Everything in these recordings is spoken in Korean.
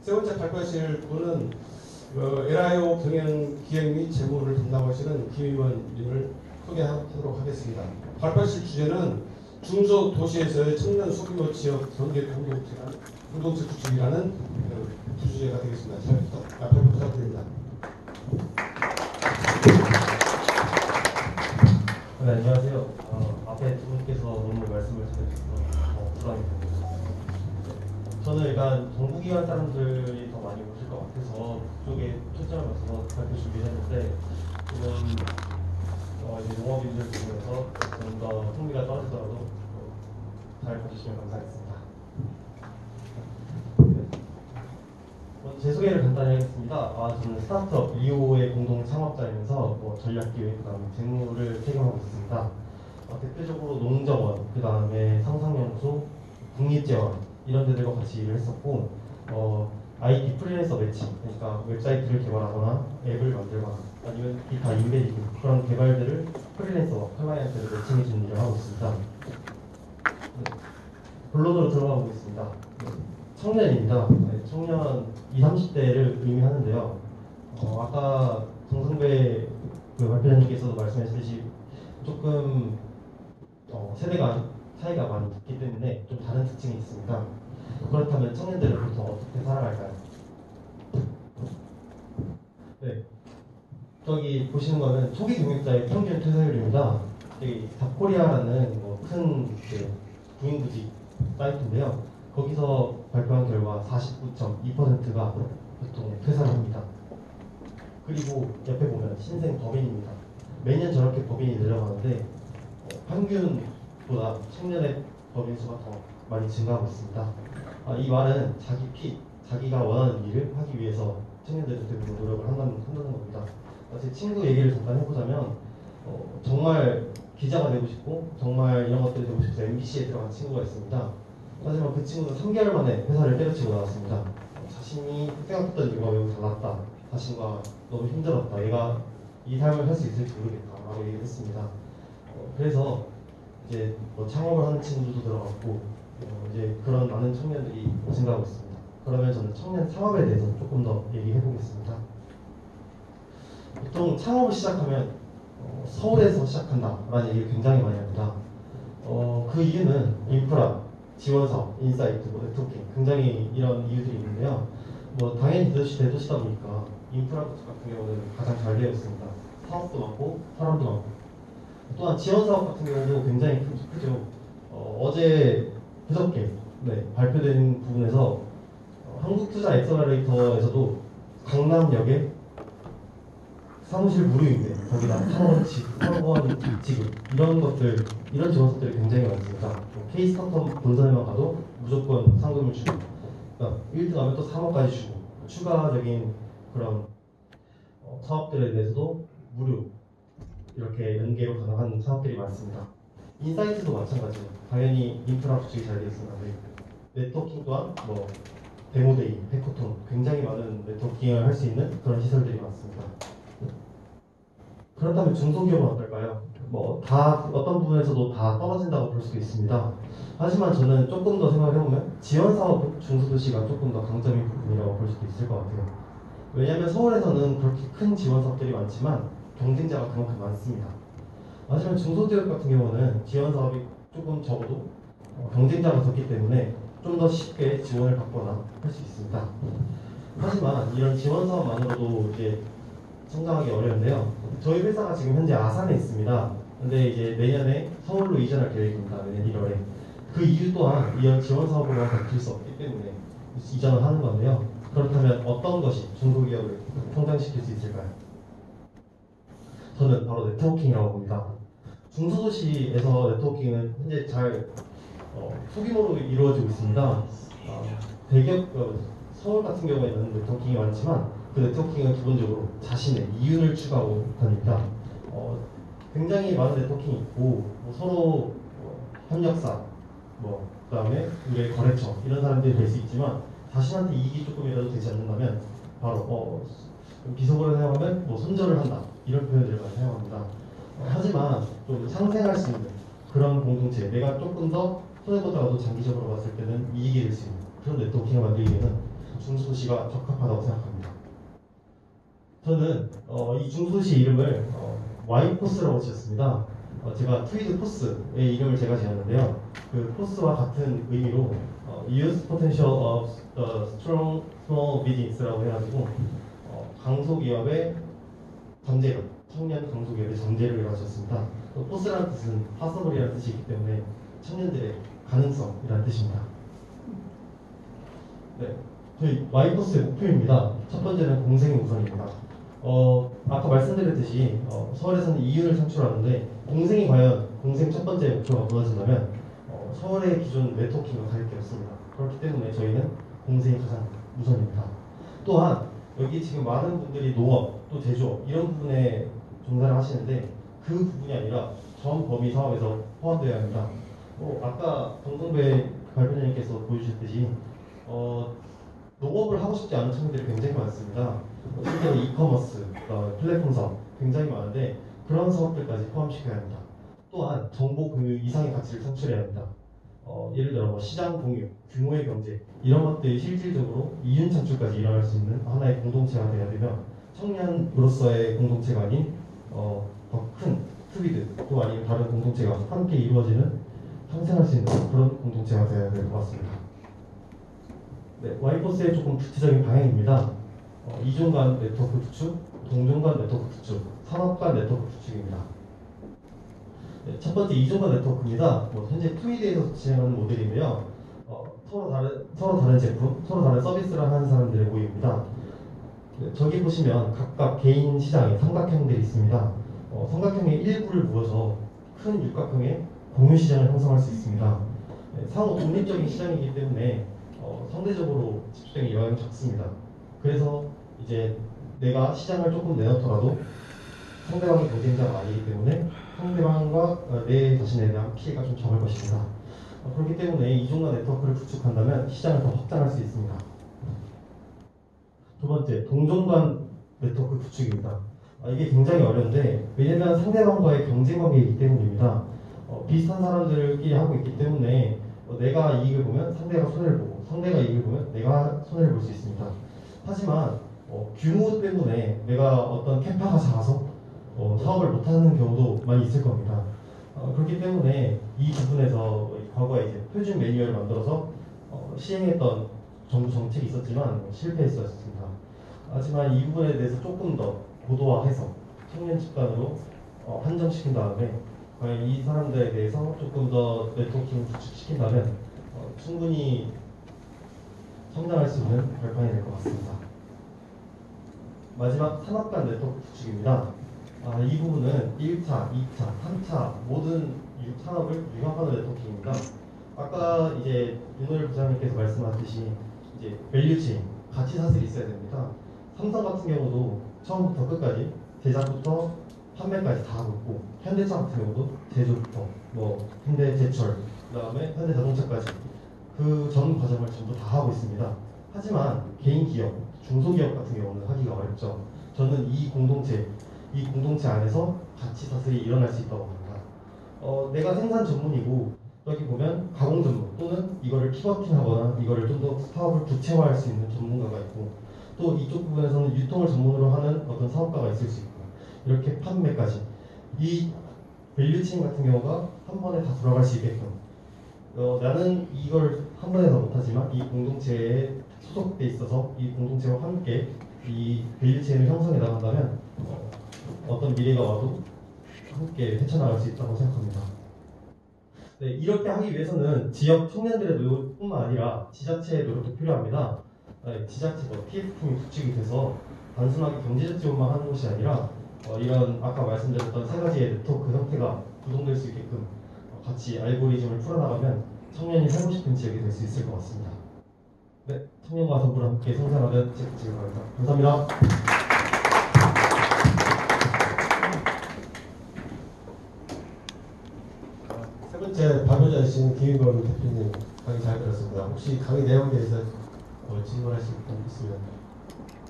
세 번째 발표하실 분은 LIO 경영 기획 및 재무를 담당하시는 김의원님을 소개하도록 하겠습니다. 발표하실 주제는 중소도시에서의 청년 소규모 지역 경제 공동체 구축이라는 주제가 되겠습니다. 발표 부탁드립니다. 네, 안녕하세요. 앞에 두 분께서 너무 말씀을 잘해주셔서 부담이 됩니다. 저는 일단 정부기관 사람들이 더 많이 오실 것 같아서 그쪽에 초점을 맞춰서 발표 준비했는데 지금 이제 농업인들 중에서 좀 더 흥미가 떨어지더라도 잘 봐주시면 감사하겠습니다. 먼저 제 소개를 간단히 하겠습니다. 저는 스타트업 리오의 공동 창업자이면서 전략기획, 그다음에 재무를 책임하고 있습니다. 대표적으로 농정원, 그다음에 상상연구소, 국립재원 이런 데들과 같이 일을 했었고 IT 프리랜서 매칭, 그러니까 웹사이트를 개발하거나 앱을 만들거나 아니면 기타 인베디딩 그런 개발들을 프리랜서 클라이언트를 매칭해주는 일을 하고 있습니다. 본론으로 들어가 보겠습니다. 청년입니다. 청년 20, 30대를 의미하는데요. 아까 정성배 발표자님께서도 말씀하셨듯이 조금 세대 간 차이가 많이 있기 때문에 좀 다른 특징이 있습니다. 그렇다면 청년들은 보통 어떻게 살아갈까요? 네, 저기 보시는 거는 초기 경력자의 평균 퇴사율입니다. 여기 답코리아라는 큰 구인구직 사이트인데요. 거기서 발표한 결과 49.2%가 보통 퇴사를 합니다. 그리고 옆에 보면 신생 법인입니다. 매년 저렇게 법인이 늘어가는데 평균보다 청년의 법인 수가 더 많이 증가하고 있습니다. 이 말은 자기가 원하는 일을 하기 위해서 청년들이 대부분 노력을 한다는 겁니다. 제 친구 얘기를 잠깐 해보자면 정말 기자가 되고 싶고 정말 이런 것들이 되고 싶어서 MBC에 들어간 친구가 있습니다. 하지만 그 친구는 3개월 만에 회사를 때려치고 나왔습니다. 자신이 생각했던 일과 매우 달랐다. 자신과 너무 힘들었다. 얘가 이 삶을 할 수 있을지 모르겠다. 라고 얘기를 했습니다. 그래서 이제 창업을 하는 친구들도 들어갔고 이제 그런 많은 청년들이 증가하고 있습니다. 그러면 저는 청년 창업에 대해서 조금 더 얘기해 보겠습니다. 보통 창업을 시작하면 서울에서 시작한다라는 얘기를 굉장히 많이 합니다. 그 이유는 인프라, 지원사업, 인사이트, 네트워킹 굉장히 이런 이유들이 있는데요. 당연히 대도시다 보니까 인프라 같은 경우는 가장 잘 되어 있습니다. 사업도 많고 사람도 많고 또한 지원사업 같은 경우도 굉장히 크죠. 어제 그저께 발표된 부분에서 한국투자 엑셀러레이터에서도 강남역에 사무실 무료인데 거기다 창원 지급 이런 지원사업들이 굉장히 많습니다. K 스타트업 본사에만 가도 무조건 상금을 주고 1등 하면 또 3억까지 주고 추가적인 그런 사업들에 대해서도 무료 이렇게 연계로 가능한 사업들이 많습니다. 인사이트도 마찬가지예요. 당연히 인프라 구축이 잘 되어 있습니다. 네트워킹 또한 데모데이, 해커톤 굉장히 많은 네트워킹을 할 수 있는 그런 시설들이 많습니다. 그렇다면 중소기업은 어떨까요? 어떤 부분에서도 다 떨어진다고 볼 수도 있습니다. 하지만 저는 조금 더 생각을 해보면 지원사업 중소도시가 조금 더 강점인 부분이라고 볼 수도 있을 것 같아요. 왜냐하면 서울에서는 그렇게 큰 지원사업들이 많지만 경쟁자가 그만큼 많습니다. 하지만 중소기업 같은 경우는 지원사업이 조금 적어도 경쟁자가 적기 때문에 좀 더 쉽게 지원을 받거나 할 수 있습니다. 하지만 이런 지원사업만으로도 이제 성장하기 어려운데요. 저희 회사가 지금 현재 아산에 있습니다. 근데 이제 내년에 서울로 이전할 계획입니다. 내년 1월에. 그 이유 또한 이런 지원 사업으로만 버틸 수 없기 때문에 이전을 하는 건데요. 그렇다면 어떤 것이 중소기업을 성장시킬 수 있을까요? 저는 바로 네트워킹이라고 봅니다. 중소도시에서 네트워킹은 현재 잘 소규모로 이루어지고 있습니다. 대기업 서울 같은 경우에는 네트워킹이 많지만 그 네트워킹은 기본적으로 자신의 이윤을 추구하고 다닙니다. 굉장히 많은 네트워킹이 있고 서로 협력사, 그다음에 우리의 거래처 이런 사람들이 될 수 있지만 자신한테 이익이 조금이라도 되지 않는다면 바로 비속어를 사용하면 손절을 한다 이런 표현들을 많이 사용합니다. 하지만 좀 상생할 수 있는 그런 공동체, 내가 조금 더 손해보더라도 장기적으로 봤을 때는 이익이 될 수 있는 그런 네트워킹을 만들기 위해서는 중소도시 중소도시가 적합하다고 생각합니다. 저는 이 중소도시 이름을 Y포스라고 지었습니다. 제가 트위드 포스의 이름을 제가 지었는데요. 그 포스와 같은 의미로 Use Potential of the Strong Small Business라고 해가지고 강소기업의 잠재력, 청년 강소기업의 잠재력을 가졌습니다. 또 포스라는 뜻은 파서블이라는 뜻이 있기 때문에 청년들의 가능성이라는 뜻입니다. 네, 저희 Y포스의 목표입니다. 첫 번째는 공생이 우선입니다. 아까 말씀드렸듯이 서울에서는 이윤을 창출하는데 공생이 과연 공생 첫 번째 목표가 무너진다면 서울의 기존 네트워킹과 다를 게 없습니다. 그렇기 때문에 저희는 공생이 가장 우선입니다. 또한 여기 지금 많은 분들이 농업, 또 제조업 이런 부분에 종사를 하시는데 그 부분이 아니라 전 범위 사업에서 포함되어야 합니다. 아까 정동배 발표자님께서 보여주셨듯이 농업을 하고 싶지 않은 청년들이 굉장히 많습니다. 실제로 이커머스, 플랫폼 사업 굉장히 많은데 그런 사업들까지 포함시켜야 합니다. 또한 정보 공유 이상의 가치를 창출해야 합니다. 예를 들어 시장 공유, 규모의 경제 이런 것들이 실질적으로 이윤 창출까지 일어날 수 있는 하나의 공동체가 되어야 되며 청년으로서의 공동체가 아닌 더 큰 트위드 또 아니면 다른 공동체가 함께 이루어지는 상생할 수 있는 그런 공동체가 되어야 될 것 같습니다. 네, Y포스의 조금 구체적인 방향입니다. 이종 간 네트워크 구축, 동종 간 네트워크 구축, 산업 간 네트워크 구축입니다. 네, 첫 번째 이종 간 네트워크입니다. 현재 트위드에서 진행하는 모델인데요. 서로 다른 제품, 서로 다른 서비스를 하는 사람들의 모임입니다. 네, 저기 보시면 각각 개인 시장에 삼각형들이 있습니다. 삼각형의 일부를 모아서 큰 육각형의 공유 시장을 형성할 수 있습니다. 네, 상호 독립적인 시장이기 때문에 상대적으로 집중의 영향이 적습니다. 그래서 이제 내가 시장을 조금 내놓더라도 상대방이 경쟁자가 아니기 때문에 상대방과 내 자신에 대한 피해가 좀 적을 것입니다. 그렇기 때문에 이중간 네트워크를 구축한다면 시장을 더 확장할 수 있습니다. 두 번째, 동종간 네트워크 구축입니다. 이게 굉장히 어려운데 왜냐하면 상대방과의 경쟁 관계이기 때문입니다. 비슷한 사람들끼리 하고 있기 때문에 내가 이익을 보면 상대가 손해를 보고 상대가 이익을 보면 내가 손해를 볼 수 있습니다. 하지만 규모 때문에 내가 어떤 캐파가 작아서 사업을 못하는 경우도 많이 있을 겁니다. 그렇기 때문에 이 부분에서 과거에 이제 표준 매뉴얼을 만들어서 시행했던 정부 정책이 있었지만 실패했었습니다. 하지만 이 부분에 대해서 조금 더 고도화해서 청년 집단으로 한정시킨 다음에 과연 이 사람들에 대해서 조금 더 네트워킹을 구축시킨다면 충분히 성장할 수 있는 발판이 될 것 같습니다. 마지막 산업 간 네트워크 구축입니다. 이 부분은 1차, 2차, 3차 모든 산업을 융합하는 네트워킹입니다. 아까 이제 윤호일 부장님께서 말씀하셨듯이 이제 밸류체인, 가치 사슬이 있어야 됩니다. 삼성 같은 경우도 처음부터 끝까지 제작부터 판매까지 다 하고 있고 현대차 같은 경우도 제조부터 현대제철 그다음에 현대자동차까지 그 전 과정을 전부 다 하고 있습니다. 하지만 개인 기업, 중소기업 같은 경우는 하기가 어렵죠. 저는 이 공동체 안에서 가치 사슬이 일어날 수 있다고 봅니다. 내가 생산 전문이고 여기 보면 가공 전문 또는 이거를 피버팅하거나 이거를 좀 더 사업을 구체화할 수 있는 전문가가 있고 또 이쪽 부분에서는 유통을 전문으로 하는 어떤 사업가가 있을 수 있고 이렇게 판매까지 이 밸류체인 같은 경우가 한 번에 다 돌아갈 수 있게끔 나는 이걸 한 번에 다 못하지만 이 공동체에 소속돼 있어서 이 공동체와 함께 이 밸류체인을 형성해 나간다면 어떤 미래가 와도 함께 헤쳐나갈 수 있다고 생각합니다. 네, 이렇게 하기 위해서는 지역 청년들의 노력뿐만 아니라 지자체의 노력도 필요합니다. 지자체 TF팀이 구축이 돼서 단순하게 경제적 지원만 하는 것이 아니라 이런 아까 말씀드렸던 세 가지의 네트워크 형태가 구동될 수 있게끔 같이 알고리즘을 풀어나가면 청년이 살고 싶은 지역이 될 수 있을 것 같습니다. 네, 청년과 더불어 함께 성장하는 지역구축을 바랍니다. 감사합니다. 세 번째 발표자이신 김인범 대표님 강의 잘 들었습니다. 혹시 강의 내용에 대해서 질문하실 분 있으면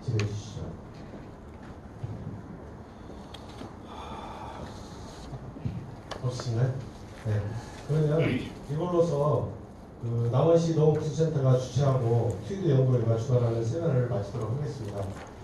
질문해 주시죠. 없으신가요? 네. 그러면 이걸로서 남원시 농업기술센터가 주최하고 튜드 연구회가 주관하는 세미나를 마치도록 하겠습니다.